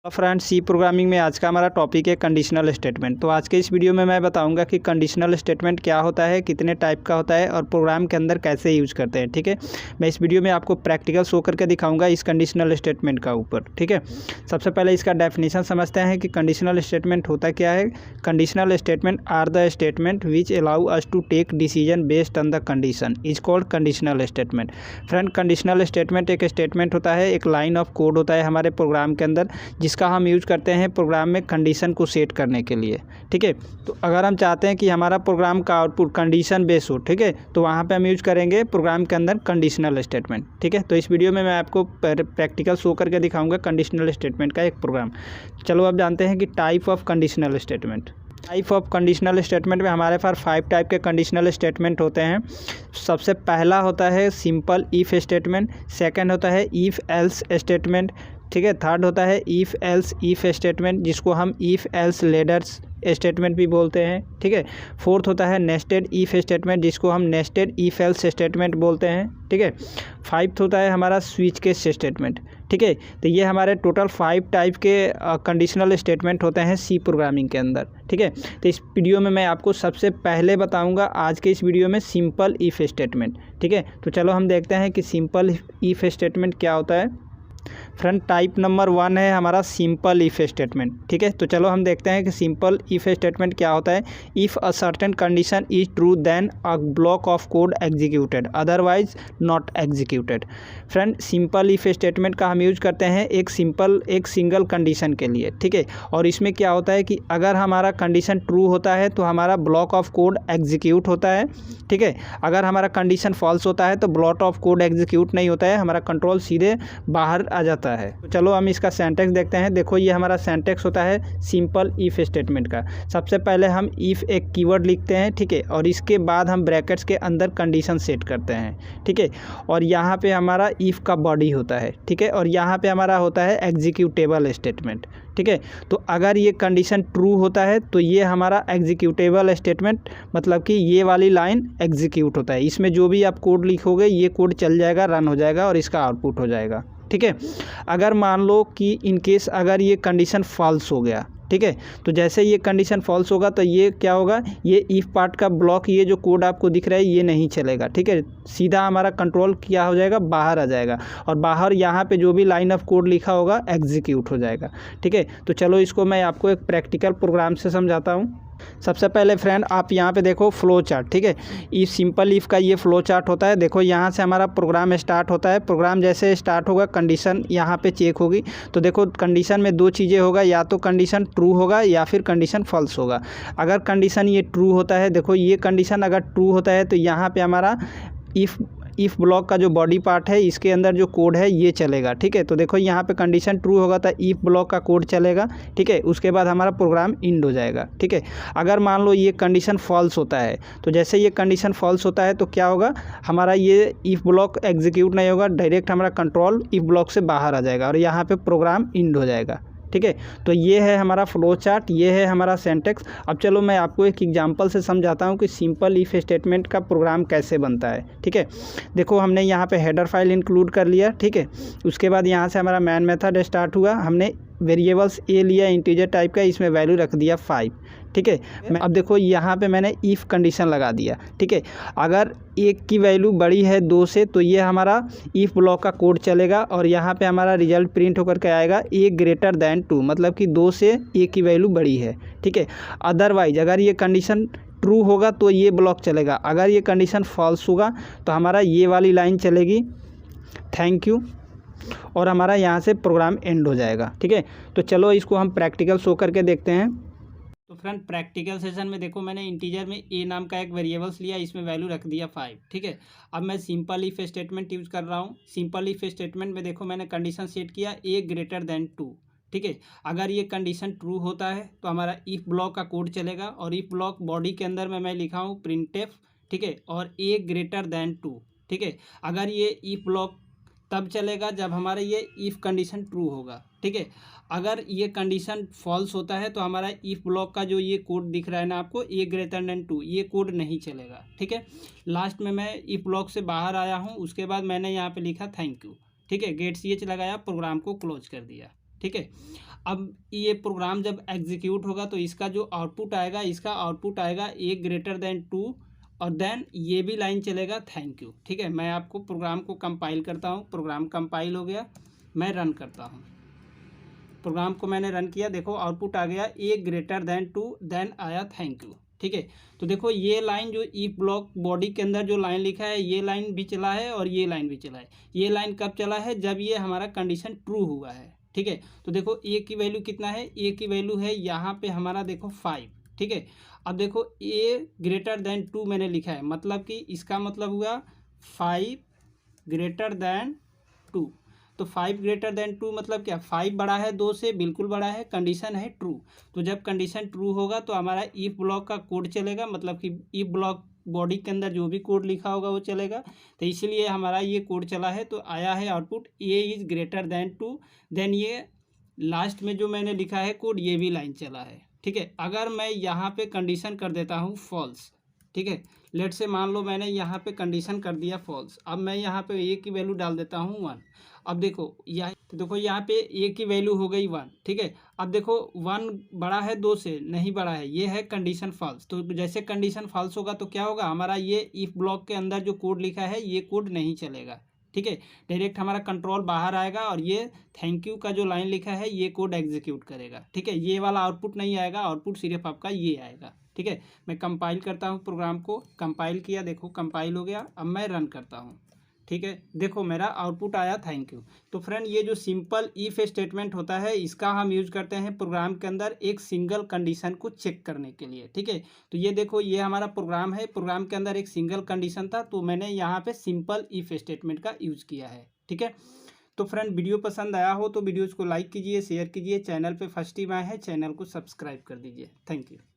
Friends, सी programming में आज का हमारा टॉपिक है कंडीशनल स्टेटमेंट। तो आज के इस वीडियो में मैं बताऊंगा कि कंडीशनल स्टेटमेंट क्या होता है, कितने टाइप का होता है और प्रोग्राम के अंदर कैसे यूज करते हैं। ठीक है, मैं इस वीडियो में आपको प्रैक्टिकल शो करके दिखाऊंगा इस कंडीशनल स्टेटमेंट का ऊपर। ठीक है, सबसे पहले इसका डेफिनेशन समझते हैं कि कंडीशनल स्टेटमेंट होता क्या है। Conditional statement are the statement which allow us to take decision based on the condition is called conditional statement. Friend, conditional statement एक स्टेटमेंट होता है, एक लाइन ऑफ कोड होता है हमारे प्रोग्राम के अंदर, जिसका हम यूज करते हैं प्रोग्राम में कंडीशन को सेट करने के लिए। ठीक है, तो अगर हम चाहते हैं कि हमारा प्रोग्राम का आउटपुट कंडीशन बेस हो, ठीक है, तो वहाँ पे हम यूज करेंगे प्रोग्राम के अंदर कंडीशनल स्टेटमेंट। ठीक है, तो इस वीडियो में मैं आपको प्रैक्टिकल शो करके दिखाऊंगा कंडीशनल स्टेटमेंट का एक प्रोग्राम। चलो अब जानते हैं कि type of conditional statement. Type of conditional statement में हमारे पास 5 टाइप के कंडीशनल स्टेटमेंट होते हैं। सबसे पहला होता है सिंपल इफ़ स्टेटमेंट, सेकंड होता है इफ़ एल्स स्टेटमेंट, ठीक है, थर्ड होता है इफ़ एल्स इफ़ स्टेटमेंट, जिसको हम इफ़ एल्स लेडर्स स्टेटमेंट भी बोलते हैं। ठीक है, फोर्थ होता है नेस्टेड इफ़ स्टेटमेंट, जिसको हम नेस्टेड इफ़ एल्स स्टेटमेंट बोलते हैं। ठीक है, फाइव्थ होता है हमारा स्विच केस स्टेटमेंट। ठीक है, तो ये हमारे टोटल 5 टाइप के कंडीशनल स्टेटमेंट होते हैं सी प्रोग्रामिंग के अंदर। ठीक है, तो इस वीडियो में मैं आपको सबसे पहले बताऊंगा आज के इस वीडियो में सिंपल इफ़ स्टेटमेंट। ठीक है, तो चलो हम देखते हैं कि सिंपल इफ़ स्टेटमेंट क्या होता है। फ्रेंड, टाइप नंबर 1 है हमारा सिंपल इफ़ स्टेटमेंट। ठीक है, तो चलो हम देखते हैं कि सिंपल इफ़ स्टेटमेंट क्या होता है। If a certain condition is true then a block of code executed, otherwise not executed. Friend, simple if statement का हम यूज करते हैं एक सिंगल कंडीशन के लिए। ठीक है, और इसमें क्या होता है कि अगर हमारा कंडीशन ट्रू होता है तो हमारा ब्लॉक ऑफ कोड एग्जीक्यूट होता है। ठीक है, अगर हमारा कंडीशन फॉल्स होता है तो ब्लॉक ऑफ कोड एग्जीक्यूट नहीं होता है, हमारा कंट्रोल सीधे बाहर आ जाता है। तो चलो हम इसका सिंटैक्स देखते हैं। देखो, ये हमारा सिंटैक्स होता है सिंपल इफ़ स्टेटमेंट का। सबसे पहले हम इफ़ एक कीवर्ड लिखते हैं, ठीक है, और इसके बाद हम ब्रैकेट्स के अंदर कंडीशन सेट करते हैं। ठीक है, और यहाँ पे हमारा इफ़ का बॉडी होता है। ठीक है, और यहाँ पे हमारा होता है एग्जीक्यूटेबल स्टेटमेंट। ठीक है, तो अगर ये कंडीशन ट्रू होता है तो ये हमारा एग्जीक्यूटेबल स्टेटमेंट, मतलब कि ये वाली लाइन एग्जीक्यूट होता है। इसमें जो भी आप कोड लिखोगे ये कोड चल जाएगा, रन हो जाएगा और इसका आउटपुट हो जाएगा। ठीक है, अगर मान लो कि इनकेस अगर ये कंडीशन फॉल्स हो गया, ठीक है, तो जैसे ये कंडीशन फॉल्स होगा तो ये क्या होगा, ये इफ़ पार्ट का ब्लॉक, ये जो कोड आपको दिख रहा है ये नहीं चलेगा। ठीक है, सीधा हमारा कंट्रोल क्या हो जाएगा, बाहर आ जाएगा, और बाहर यहाँ पे जो भी लाइन ऑफ कोड लिखा होगा एग्जीक्यूट हो जाएगा। ठीक है, तो चलो इसको मैं आपको एक प्रैक्टिकल प्रोग्राम से समझाता हूँ। सबसे पहले फ्रेंड आप यहाँ पे देखो फ्लो चार्ट। ठीक है, इस सिंपल इफ़ का ये फ्लो चार्ट होता है। देखो, यहाँ से हमारा प्रोग्राम स्टार्ट होता है। प्रोग्राम जैसे स्टार्ट होगा कंडीशन यहाँ पे चेक होगी। तो देखो, कंडीशन में 2 चीज़ें होगा, या तो कंडीशन ट्रू होगा या फिर कंडीशन फॉल्स होगा। अगर कंडीशन ये ट्रू होता है, देखो ये कंडीशन अगर ट्रू होता है तो यहाँ पे हमारा इफ़ ब्लॉक का जो बॉडी पार्ट है इसके अंदर जो कोड है ये चलेगा। ठीक है, तो देखो यहाँ पे कंडीशन ट्रू होगा तो इफ़ ब्लॉक का कोड चलेगा। ठीक है, उसके बाद हमारा प्रोग्राम एंड हो जाएगा। ठीक है, अगर मान लो ये कंडीशन फॉल्स होता है तो जैसे ये कंडीशन फॉल्स होता है तो क्या होगा, हमारा ये इफ़ ब्लॉक एग्जीक्यूट नहीं होगा, डायरेक्ट हमारा कंट्रोल इफ़ ब्लॉक से बाहर आ जाएगा और यहाँ पर प्रोग्राम एंड हो जाएगा। ठीक है, तो ये है हमारा फ्लो चार्ट, ये है हमारा सिंटैक्स। अब चलो मैं आपको एक एग्जांपल से समझाता हूँ कि सिंपल इफ़ स्टेटमेंट का प्रोग्राम कैसे बनता है। ठीक है, देखो हमने यहाँ पे हेडर फाइल इंक्लूड कर लिया। ठीक है, उसके बाद यहाँ से हमारा मैन मेथड स्टार्ट हुआ, हमने वेरिएबल्स ए लिया इंटीजर टाइप का, इसमें वैल्यू रख दिया 5। ठीक है, अब देखो यहाँ पे मैंने इफ़ कंडीशन लगा दिया। ठीक है, अगर एक की वैल्यू बड़ी है 2 से तो ये हमारा इफ़ ब्लॉक का कोड चलेगा और यहाँ पे हमारा रिजल्ट प्रिंट होकर के आएगा ए ग्रेटर दैन 2, मतलब कि 2 से ए की वैल्यू बड़ी है। ठीक है, अदरवाइज अगर ये कंडीशन ट्रू होगा तो ये ब्लॉक चलेगा, अगर ये कंडीशन फॉल्स होगा तो हमारा ये वाली लाइन चलेगी, थैंक यू, और हमारा यहाँ से प्रोग्राम एंड हो जाएगा। ठीक है, तो चलो इसको हम प्रैक्टिकल शो करके देखते हैं। तो फ्रेंड, प्रैक्टिकल सेशन में देखो मैंने इंटीजर में ए नाम का एक वेरिएबल्स लिया, इसमें वैल्यू रख दिया 5। ठीक है, अब मैं सिंपल इफ़ स्टेटमेंट यूज़ कर रहा हूँ। सिंपल इफ़ स्टेटमेंट में देखो मैंने कंडीशन सेट किया ए ग्रेटर दैन 2। ठीक है, अगर ये कंडीशन ट्रू होता है तो हमारा इफ़ ब्लॉक का कोड चलेगा और इफ़ ब्लॉक बॉडी के अंदर में मैं लिखा हूँ प्रिंटफ। ठीक है, और ए ग्रेटर दैन 2। ठीक है, अगर ये इफ़ ब्लॉक तब चलेगा जब हमारा ये इफ़ कंडीशन ट्रू होगा। ठीक है, अगर ये कंडीशन फॉल्स होता है तो हमारा इफ़ ब्लॉक का जो ये कोड दिख रहा है ना आपको, ए ग्रेटर दैन 2, ये कोड नहीं चलेगा। ठीक है, लास्ट में मैं इफ़ ब्लॉक से बाहर आया हूँ, उसके बाद मैंने यहाँ पे लिखा थैंक यू। ठीक है, गेट ch लगाया, प्रोग्राम को क्लोज कर दिया। ठीक है, अब ये प्रोग्राम जब एग्जीक्यूट होगा तो इसका जो आउटपुट आएगा, इसका आउटपुट आएगा ए ग्रेटर देन 2 और देन ये भी लाइन चलेगा थैंक यू। ठीक है, मैं आपको प्रोग्राम को कंपाइल करता हूँ। प्रोग्राम कंपाइल हो गया, मैं रन करता हूँ। प्रोग्राम को मैंने रन किया, देखो आउटपुट आ गया ए ग्रेटर देन 2 देन आया थैंक यू। ठीक है, तो देखो ये लाइन जो इफ ब्लॉक बॉडी के अंदर जो लाइन लिखा है ये लाइन भी चला है और ये लाइन भी चला है। ये लाइन कब चला है? जब ये हमारा कंडीशन ट्रू हुआ है। ठीक है, तो देखो ए की वैल्यू कितना है? ए की वैल्यू है यहाँ पे हमारा देखो 5। ठीक है, अब देखो ए ग्रेटर देन 2 मैंने लिखा है, मतलब कि इसका मतलब हुआ 5 ग्रेटर देन 2। तो 5 ग्रेटर देन 2 मतलब क्या? 5 बड़ा है 2 से, बिल्कुल बड़ा है, कंडीशन है ट्रू। तो जब कंडीशन ट्रू होगा तो हमारा इफ ब्लॉक का कोड चलेगा, मतलब कि इफ ब्लॉक बॉडी के अंदर जो भी कोड लिखा होगा वो चलेगा। तो इसीलिए हमारा ये कोड चला है, तो आया है output a is greater than 2। Then ये लास्ट में जो मैंने लिखा है कोड, ये भी लाइन चला है। ठीक है, अगर मैं यहाँ पे कंडीशन कर देता हूँ फॉल्स, ठीक है, लेट से मान लो मैंने यहाँ पे कंडीशन कर दिया फॉल्स, अब मैं यहाँ पे ए की वैल्यू डाल देता हूँ 1। अब देखो यहाँ पे ए की वैल्यू हो गई 1। ठीक है, अब देखो 1 बड़ा है 2 से, नहीं बड़ा है, ये है कंडीशन फॉल्स। तो जैसे कंडीशन फॉल्स होगा तो क्या होगा? हमारा ये इफ ब्लॉक के अंदर जो कोड लिखा है ये कोड नहीं चलेगा। ठीक है, डायरेक्ट हमारा कंट्रोल बाहर आएगा और ये थैंक यू का जो लाइन लिखा है ये कोड एग्जीक्यूट करेगा। ठीक है, ये वाला आउटपुट नहीं आएगा, आउटपुट सिर्फ आपका ये आएगा। ठीक है, मैं कंपाइल करता हूँ, प्रोग्राम को कंपाइल किया, देखो कंपाइल हो गया। अब मैं रन करता हूँ। ठीक है, देखो मेरा आउटपुट आया थैंक यू। तो फ्रेंड ये जो सिंपल इफ स्टेटमेंट होता है इसका हम यूज करते हैं प्रोग्राम के अंदर एक सिंगल कंडीशन को चेक करने के लिए। ठीक है, तो ये देखो ये हमारा प्रोग्राम है, प्रोग्राम के अंदर एक सिंगल कंडीशन था तो मैंने यहाँ पे सिंपल इफ स्टेटमेंट का यूज किया है। ठीक है, तो फ्रेंड वीडियो पसंद आया हो तो वीडियोज़ को लाइक कीजिए, शेयर कीजिए, चैनल पे फर्स्ट टाइम आए हैं चैनल को सब्सक्राइब कर दीजिए। Thank you.